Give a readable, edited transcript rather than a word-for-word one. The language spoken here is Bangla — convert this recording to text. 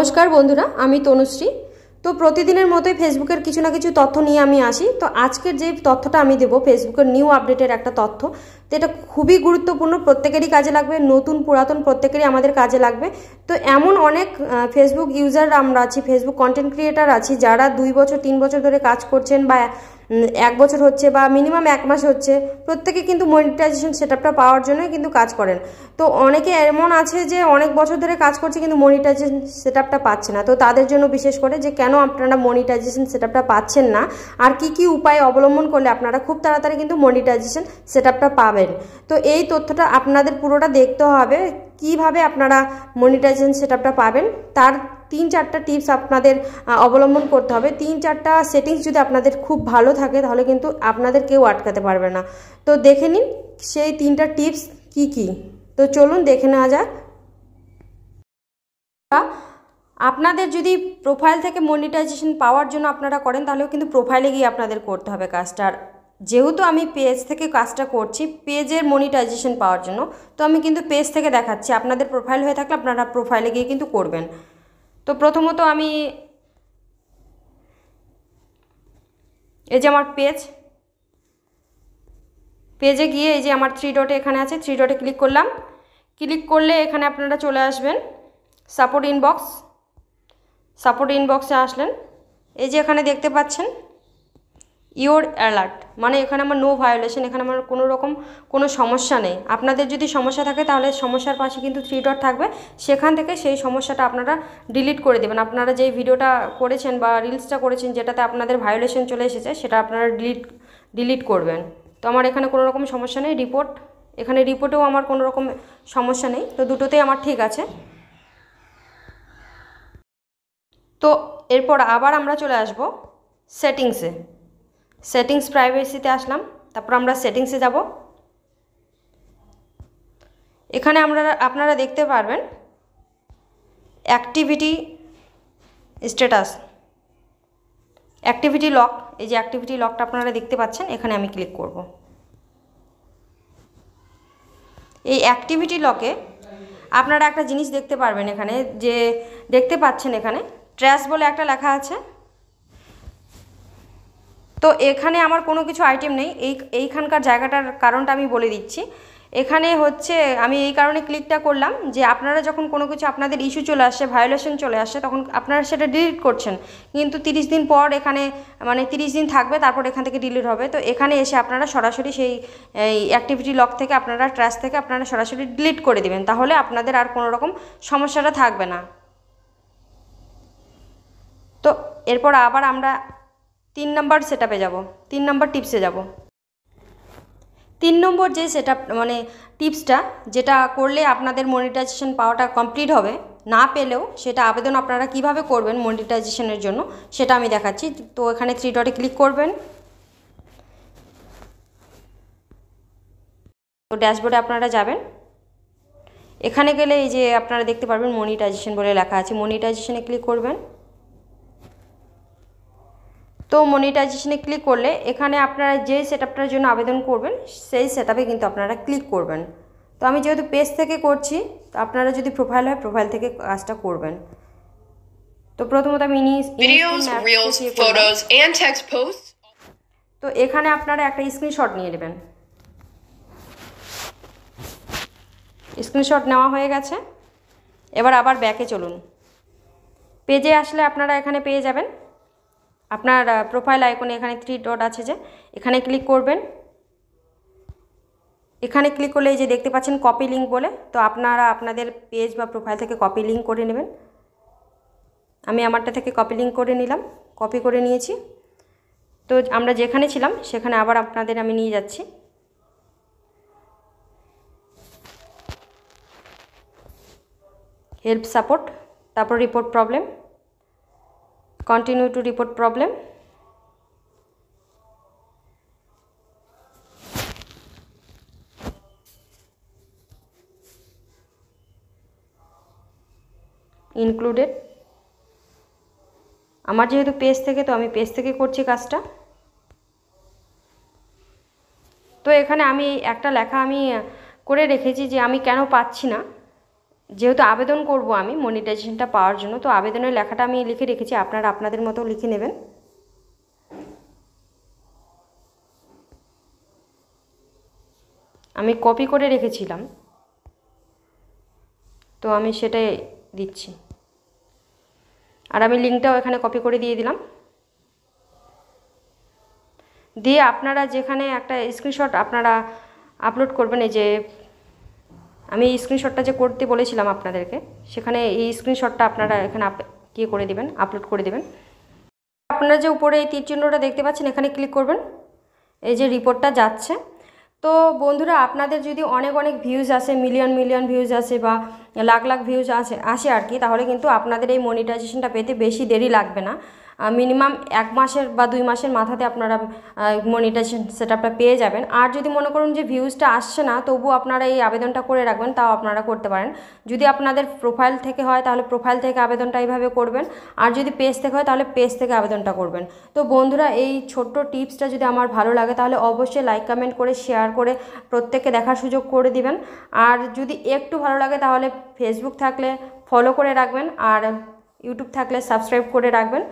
নমস্কার বন্ধুরা, আমি তনুশ্রী। তো প্রতিদিনের মতোই ফেসবুকের কিছু না কিছু তথ্য নিয়ে আমি আসি। তো আজকের যে তথ্যটা আমি দেবো ফেসবুকের নিউ আপডেটের একটা তথ্য, তো এটা খুবই গুরুত্বপূর্ণ, প্রত্যেকেরই কাজে লাগবে, নতুন পুরাতন প্রত্যেকেরই আমাদের কাজে লাগবে। তো এমন অনেক ফেসবুক ইউজার আমরা আছি, ফেসবুক কন্টেন্ট ক্রিয়েটার আছি, যারা 2 বছর 3 বছর ধরে কাজ করছেন বা 1 বছর হচ্ছে বা মিনিমাম 1 মাস হচ্ছে, প্রত্যেকে কিন্তু মনিটাইজেশন সেটআপটা পাওয়ার জন্যই কিন্তু কাজ করেন। তো অনেকে এমন আছে যে অনেক বছর ধরে কাজ করছে কিন্তু মনিটাইজেশন সেটআপটা পাচ্ছে না। তো তাদের জন্য বিশেষ করে যে কেন আপনারা মনিটাইজেশন সেটআপটা পাচ্ছেন না আর কি কি উপায় অবলম্বন করলে আপনারা খুব তাড়াতাড়ি কিন্তু মনিটাইজেশন সেটআপটা পাবেন। তো এই তথ্যটা আপনাদের পুরোটা দেখতে হবে, কিভাবে আপনারা মনিটাইজেশন সেটআপটা পাবেন তার 3-4টা টিপস আপনাদের অবলম্বন করতে হবে। 3-4টা সেটিংস যদি আপনাদের খুব ভালো থাকে তাহলে কিন্তু আপনাদের কেউ আটকাতে পারবে না। তো দেখে নিন সেই 3টা টিপস কি কি। তো চলুন দেখে নেওয়া যাক। আপনাদের যদি প্রোফাইল থেকে মনিটাইজেশন পাওয়ার জন্য আপনারা করেন তাহলেও কিন্তু প্রোফাইলে গিয়ে আপনাদের করতে হবে কাজটা। যেহেতু আমি পেজ থেকে কাজটা করছি পেজের মনিটাইজেশন পাওয়ার জন্য, তো আমি কিন্তু পেজ থেকে দেখাচ্ছি। আপনাদের প্রোফাইল হয়ে থাকলে আপনারা প্রোফাইলে গিয়ে কিন্তু করবেন। তো প্রথমত আমি এই যে আমার পেজে গিয়ে এই যে আমার 3 ডটে এখানে আছে, 3 ডটে ক্লিক করলাম। ক্লিক করলে এখানে আপনারা চলে আসবেন সাপোর্ট ইনবক্সে আসলেন। এই যে এখানে দেখতে পাচ্ছেন ইওর অ্যালার্ট, মানে এখানে আমার নো ভায়োলেশন, এখানে আমার কোনো রকম কোনো সমস্যা নেই। আপনাদের যদি সমস্যা থাকে তাহলে সমস্যার পাশে কিন্তু 3 ডট থাকবে, সেখান থেকে সেই সমস্যাটা আপনারা ডিলিট করে দেবেন। আপনারা যেই ভিডিওটা করেছেন বা রিলসটা করেছেন যেটাতে আপনাদের ভায়োলেশন চলে এসেছে সেটা আপনারা ডিলিট করবেন। তো আমার এখানে কোনো রকম সমস্যা নেই। এখানে রিপোর্টেও আমার কোনো রকম সমস্যা নেই, তো দুটোতেই আমার ঠিক আছে। তো এরপর আবার আমরা চলে আসব সেটিংস প্রাইভেসিতে আসলাম। তারপর আমরা সেটিংসে যাব। এখানে আপনারা দেখতে পারবেন অ্যাক্টিভিটি স্ট্যাটাস, অ্যাক্টিভিটি লক। এই যে অ্যাক্টিভিটি লকটা আপনারা দেখতে পাচ্ছেন, এখানে আমি ক্লিক করব। এই অ্যাক্টিভিটি লকে আপনারা একটা জিনিস দেখতে পারবেন, এখানে যে দেখতে পাচ্ছেন এখানে ট্র্যাশ বলে একটা লেখা আছে। তো এখানে আমার কোনো কিছু আইটেম নেই। এইখানকার জায়গাটার কারণটা আমি বলে দিচ্ছি। এখানে হচ্ছে আমি এই কারণে ক্লিকটা করলাম যে আপনারা যখন কোনো কিছু আপনাদের ইস্যু চলে আসে, ভায়োলেশন চলে আসে, তখন আপনারা সেটা ডিলিট করছেন, কিন্তু 30 দিন পর এখানে মানে 30 দিন থাকবে, তারপর এখান থেকে ডিলিট হবে। তো এখানে এসে আপনারা সরাসরি সেই অ্যাক্টিভিটি লক থেকে আপনারা ট্র্যাশ থেকে আপনারা সরাসরি ডিলিট করে দেবেন, তাহলে আপনাদের আর কোনো রকম সমস্যাটা থাকবে না। তো এরপর আবার আমরা 3 নম্বর সেটআপে যাব, 3 নম্বর টিপসে যাব। 3 নম্বর যে সেটআপ মানে টিপসটা যেটা করলে আপনাদের মনিটাইজেশন পাওয়াটা কমপ্লিট হবে, না পেলেও সেটা আবেদন আপনারা কিভাবে করবেন মনিটাইজেশনের জন্য সেটা আমি দেখাচ্ছি। তো এখানে 3 ডটে ক্লিক করবেন। তো ড্যাশবোর্ডে আপনারা যাবেন। এখানে গেলে এই যে আপনারা দেখতে পারবেন মনিটাইজেশন বলে লেখা আছে, মনিটাইজেশনে ক্লিক করবেন। তো মনিটাইজেশনে ক্লিক করলে এখানে আপনারা যে সেটআপটার জন্য আবেদন করবেন সেই সেটআপে কিন্তু আপনারা ক্লিক করবেন। তো আমি যেহেতু পেজ থেকে করছি, তো আপনারা যদি প্রোফাইল হয় প্রোফাইল থেকে কাজটা করবেন। তো প্রথমত আমি তো এখানে আপনারা একটা স্ক্রিনশট নিয়ে নেবেন। স্ক্রিনশট নেওয়া হয়ে গেছে। এবার আবার ব্যাকে চলুন। পেজে আসলে আপনারা এখানে পেয়ে যাবেন আপনার প্রোফাইল আইকনে, এখানে 3 ডট আছে যে এখানে ক্লিক করবেন। এখানে ক্লিক করলে এই যে দেখতে পাচ্ছেন কপি লিঙ্ক বলে, তো আপনারা আপনাদের পেজ বা প্রোফাইল থেকে কপি লিঙ্ক করে নেবেন। আমি আমারটা থেকে কপি লিঙ্ক করে নিলাম, কপি করে নিয়েছি। তো আমরা যেখানে ছিলাম সেখানে আবার আপনাদের আমি নিয়ে যাচ্ছি। হেল্প সাপোর্ট, তারপর report problem, continue to report problem, included. আমার যেহেতু পেজ থেকে, তো আমি পেজ থেকে করছি কাজটা। তো এখানে আমি একটা লেখা আমি করে রেখেছি যে আমি কেন পাচ্ছি না, যেহেতু আবেদন করব আমি মনিটাইজেশনটা পাওয়ার জন্য, তো আবেদনের লেখাটা আমি লিখে রেখেছি, আপনারা আপনাদের মতো লিখে নেবেন। আমি কপি করে রেখেছিলাম, তো আমি সেটাই দিচ্ছি। আর আমি লিঙ্কটাও এখানে কপি করে দিয়ে দিলাম। দিয়ে আপনারা যেখানে একটা স্ক্রিনশট আপনারা আপলোড করবেন, এই যে আমি এই স্ক্রিনশটটা যে করতে বলেছিলাম আপনাদেরকে, সেখানে এই স্ক্রিনশটটা আপনারা এখানে করে দেবেন, আপলোড করে দেবেন। আপনারা যে উপরে এই তীর চিহ্নটা দেখতে পাচ্ছেন, এখানে ক্লিক করবেন, এই যে রিপোর্টটা যাচ্ছে। তো বন্ধুরা, আপনাদের যদি অনেক অনেক ভিউজ আসে, মিলিয়ন মিলিয়ন ভিউজ আসে বা লাখ লাখ ভিউজ আসে আর কি, তাহলে কিন্তু আপনাদের এই মনিটাইজেশনটা পেতে বেশি দেরি লাগবে না। মিনিমাম 1 মাসের বা 2 মাসের মাথাতে আপনারা মনিটাইজেশন সেটআপটা পেয়ে যাবেন। আর যদি মনে করুন যে ভিউজটা আসছে না, তবু আপনারা এই আবেদনটা করে রাখবেন, তাও আপনারা করতে পারেন। যদি আপনাদের প্রোফাইল থেকে হয় তাহলে প্রোফাইল থেকে আবেদনটা এইভাবে করবেন, আর যদি পেজ থেকে হয় তাহলে পেজ থেকে আবেদনটা করবেন। তো বন্ধুরা, এই ছোট্ট টিপসটা যদি আমার ভালো লাগে তাহলে অবশ্যই লাইক কমেন্ট করে শেয়ার করে প্রত্যেককে দেখার সুযোগ করে দিবেন। আর যদি একটু ভালো লাগে তাহলে ফেসবুক থাকলে ফলো করে রাখবেন, আর ইউটিউব থাকলে সাবস্ক্রাইব করে রাখবেন।